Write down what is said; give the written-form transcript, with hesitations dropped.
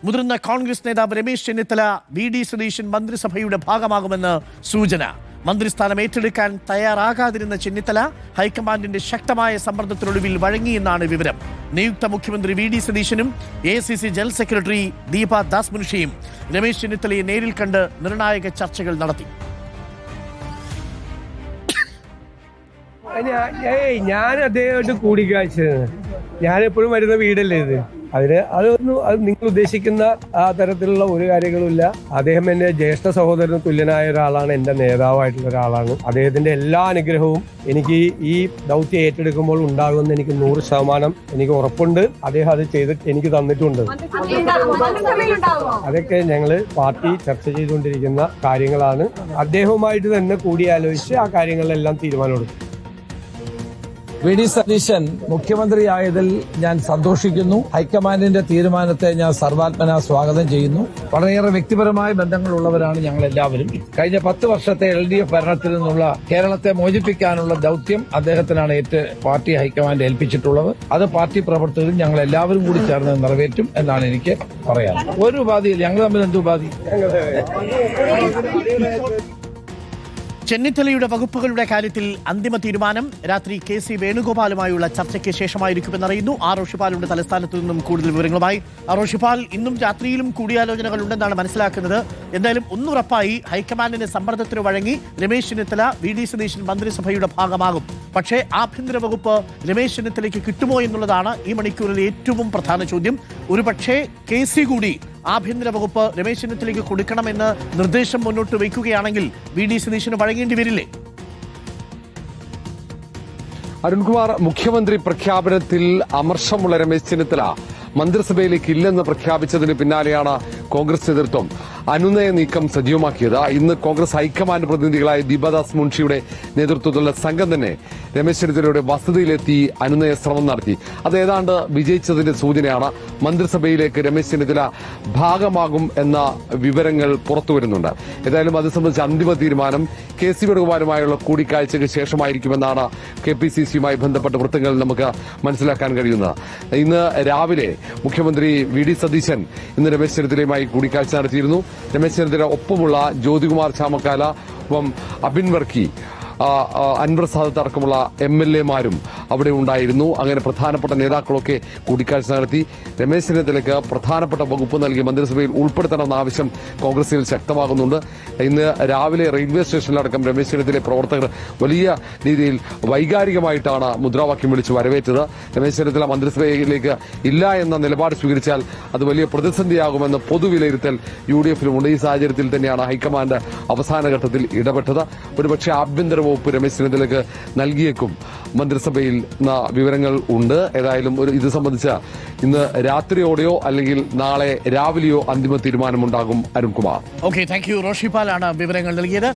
മുതിർന്ന കോൺഗ്രസ് നേതാവ് രമേശ് ചെന്നിത്തല വി.ഡി. സതീശൻ മന്ത്രിസഭയുടെ ഭാഗമാകുമെന്ന് സൂചന. മന്ത്രിസ്ഥാനം ഏറ്റെടുക്കാൻ തയ്യാറാകാതിരുന്ന ചെന്നിത്തല ഹൈക്കമാൻഡിന്റെ ശക്തമായ സമ്മർദ്ദത്തിനൊടുവിൽ വഴങ്ങിയെന്നാണ് വിവരം. നിയുക്ത മുഖ്യമന്ത്രി വി.ഡി. സതീശനും AICC general secretary Deepa Das മുൻഷിയും രമേശ് ചെന്നിത്തലയെ നേരിൽ കണ്ട് നിർണായക ചർച്ചകൾ നടത്തി. ഞാൻ അദ്ദേഹമായിട്ട് കൂടിക്കാഴ്ച, ഞാനെപ്പോഴും വരുന്ന വീടല്ലേ ഇത്. അത് നിങ്ങൾ ഉദ്ദേശിക്കുന്ന ആ തരത്തിലുള്ള ഒരു കാര്യങ്ങളുമില്ല. അദ്ദേഹം എന്റെ ജ്യേഷ്ഠ സഹോദരന് തുല്യനായ ഒരാളാണ്, എന്റെ നേതാവായിട്ടുള്ള ഒരാളാണ്. അദ്ദേഹത്തിന്റെ എല്ലാ അനുഗ്രഹവും എനിക്ക് ഈ ദൗത്യം ഏറ്റെടുക്കുമ്പോൾ ഉണ്ടാകുമെന്ന് എനിക്ക് 100% എനിക്ക് ഉറപ്പുണ്ട്. അദ്ദേഹം അത് ചെയ്ത് എനിക്ക് തന്നിട്ടുണ്ട്. അതൊക്കെ ഞങ്ങള് പാർട്ടി ചർച്ച ചെയ്തുകൊണ്ടിരിക്കുന്ന കാര്യങ്ങളാണ്. അദ്ദേഹവുമായിട്ട് തന്നെ കൂടിയാലോചിച്ച് ആ കാര്യങ്ങളിലെല്ലാം തീരുമാനമെടുക്കും. വി.ഡി. സതീശൻ മുഖ്യമന്ത്രിയായതിൽ ഞാൻ സന്തോഷിക്കുന്നു. ഹൈക്കമാൻഡിന്റെ തീരുമാനത്തെ ഞാൻ സർവാത്മന സ്വാഗതം ചെയ്യുന്നു. വളരെയേറെ വ്യക്തിപരമായ ബന്ധങ്ങളുള്ളവരാണ് ഞങ്ങൾ എല്ലാവരും. കഴിഞ്ഞ 10 വർഷത്തെ LDF ഭരണത്തിൽ നിന്നുള്ള കേരളത്തെ മോചിപ്പിക്കാനുള്ള ദൌത്യം അദ്ദേഹത്തിനാണ് പാർട്ടി ഹൈക്കമാൻഡ് ഏൽപ്പിച്ചിട്ടുള്ളത്. അത് പാർട്ടി പ്രവർത്തകരും ഞങ്ങൾ എല്ലാവരും കൂടി ചേർന്ന് നിറവേറ്റും എന്നാണ് എനിക്ക് പറയാനുള്ളത്. ഒരു ഉപാധിയില്ല, ഞങ്ങൾ തമ്മിൽ എന്ത് ഉപാധി? ചെന്നിത്തലയുടെ വകുപ്പുകളുടെ കാര്യത്തിൽ അന്തിമ തീരുമാനം രാത്രി KC വേണുഗോപാലുമായുള്ള ചർച്ചയ്ക്ക് ശേഷമായിരിക്കുമെന്നറിയുന്നു. റോഷിപാലിന്റെ തലസ്ഥാനത്തു നിന്നും കൂടുതൽ വിവരങ്ങളുമായി. റോഷിപാൽ, ഇന്നും രാത്രിയിലും കൂടിയാലോചനകൾ ഉണ്ടെന്നാണ് മനസ്സിലാക്കുന്നത്. എന്തായാലും ഒന്നുറപ്പായി ഹൈക്കമാൻഡിന്റെ സമ്മർദ്ദത്തിന് വഴങ്ങി രമേശ് ചെന്നിത്തല വി.ഡി. സതീശൻ മന്ത്രിസഭയുടെ ഭാഗമാകും. പക്ഷേ ആഭ്യന്തര വകുപ്പ് രമേശ് ചെന്നിത്തലയ്ക്ക് കിട്ടുമോ എന്നുള്ളതാണ് ഈ മണിക്കൂറിലെ ഏറ്റവും പ്രധാന ചോദ്യം. ഒരു പക്ഷേ KC കൂടി ആഭ്യന്തര വകുപ്പ് രമേശ് ചെന്നിത്തലയ്ക്ക് കൊടുക്കണമെന്ന് നിർദ്ദേശം മുന്നോട്ട് വയ്ക്കുകയാണെങ്കിൽ വി.ഡി. സതീശന് വഴങ്ങേണ്ടി വരില്ലേ? അരുൺകുമാർ, മുഖ്യമന്ത്രി പ്രഖ്യാപനത്തിൽ അമർഷമുള്ള രമേശ് ചെന്നിത്തല മന്ത്രിസഭയിലേക്ക് ഇല്ലെന്ന് പ്രഖ്യാപിച്ചതിന് പിന്നാലെയാണ് കോൺഗ്രസ് നേതൃത്വം അനുനയ നീക്കം സജീവമാക്കിയത്. ഇന്ന് കോൺഗ്രസ് ഹൈക്കമാൻഡ് പ്രതിനിധികളായ ദീപദാസ് മുൻഷിയുടെ നേതൃത്വത്തിലുള്ള സംഘം തന്നെ രമേശ് ചെന്നിത്തലയുടെ വസതിയിലെത്തി അനുനയ ശ്രമം നടത്തി. അത് ഏതാണ്ട് വിജയിച്ചതിന്റെ സൂചനയാണ്. മന്ത്രിസഭയിലേക്ക് രമേശ് ചെന്നിത്തല ഭാഗമാകും എന്ന വിവരങ്ങൾ പുറത്തുവരുന്നുണ്ട്. ഏതായാലും അത് സംബന്ധിച്ച് അന്തിമ തീരുമാനം KC വേണുഗോപാലുമായുള്ള കൂടിക്കാഴ്ചയ്ക്ക് ശേഷമായിരിക്കുമെന്നാണ് KPCCയുമായി ബന്ധപ്പെട്ട വൃത്തങ്ങളിൽ നമുക്ക് മനസ്സിലാക്കാൻ കഴിയുന്നത്. ഇന്ന് രാവിലെ മുഖ്യമന്ത്രി വി.ഡി. സതീശൻ ഇന്ന് രമേശ് ചെന്നിത്തലയുമായി കൂടിക്കാഴ്ച നടത്തിയിരുന്നു. രമേശ് ചെന്നിത്തല ഒപ്പമുള്ള ജ്യോതികുമാർ ചാമക്കാല, അബിൻ വർക്കി, അൻവർ സാദത്ത് അടക്കമുള്ള MLA-മാരും അവിടെ ഉണ്ടായിരുന്നു. അങ്ങനെ പ്രധാനപ്പെട്ട നേതാക്കളൊക്കെ കൂടിക്കാഴ്ച നടത്തി. രമേശ് ചെന്നിത്തലയ്ക്ക് പ്രധാനപ്പെട്ട വകുപ്പ് നൽകി മന്ത്രിസഭയിൽ ഉൾപ്പെടുത്തണമെന്ന ആവശ്യം കോൺഗ്രസിൽ ശക്തമാകുന്നുണ്ട്. ഇന്ന് രാവിലെ റെയിൽവേ സ്റ്റേഷനിലടക്കം രമേശ് ചെന്നിത്തലയെ പ്രവർത്തകർ വലിയ രീതിയിൽ വൈകാരികമായിട്ടാണ് മുദ്രാവാക്യം വിളിച്ച് വരവേറ്റത്. രമേശ് ചെന്നിത്തല മന്ത്രിസഭയിലേക്ക് ഇല്ല എന്ന നിലപാട് സ്വീകരിച്ചാൽ അത് വലിയ പ്രതിസന്ധിയാകുമെന്ന് പൊതുവിലയിരുത്തൽ UDF-ലുമുണ്ട്. ഈ സാഹചര്യത്തിൽ തന്നെയാണ് ഹൈക്കമാൻഡ് അവസാനഘട്ടത്തിൽ ഇടപെട്ടത്. ഒരുപക്ഷെ ആഭ്യന്തര വകുപ്പ് രമേശ് ചെന്നിത്തലയ്ക്ക് നൽകിയേക്കും മന്ത്രിസഭയിൽ വിവരങ്ങൾ ഉണ്ട്. ഏതായാലും ഇത് സംബന്ധിച്ച് ഇന്ന് രാത്രിയോടെയോ അല്ലെങ്കിൽ നാളെ രാവിലെയോ അന്തിമ തീരുമാനമുണ്ടാകും. അരുൺകുമാർ. Okay, thank you. റോഷിപാലാണ് വിവരങ്ങൾ നൽകിയത്.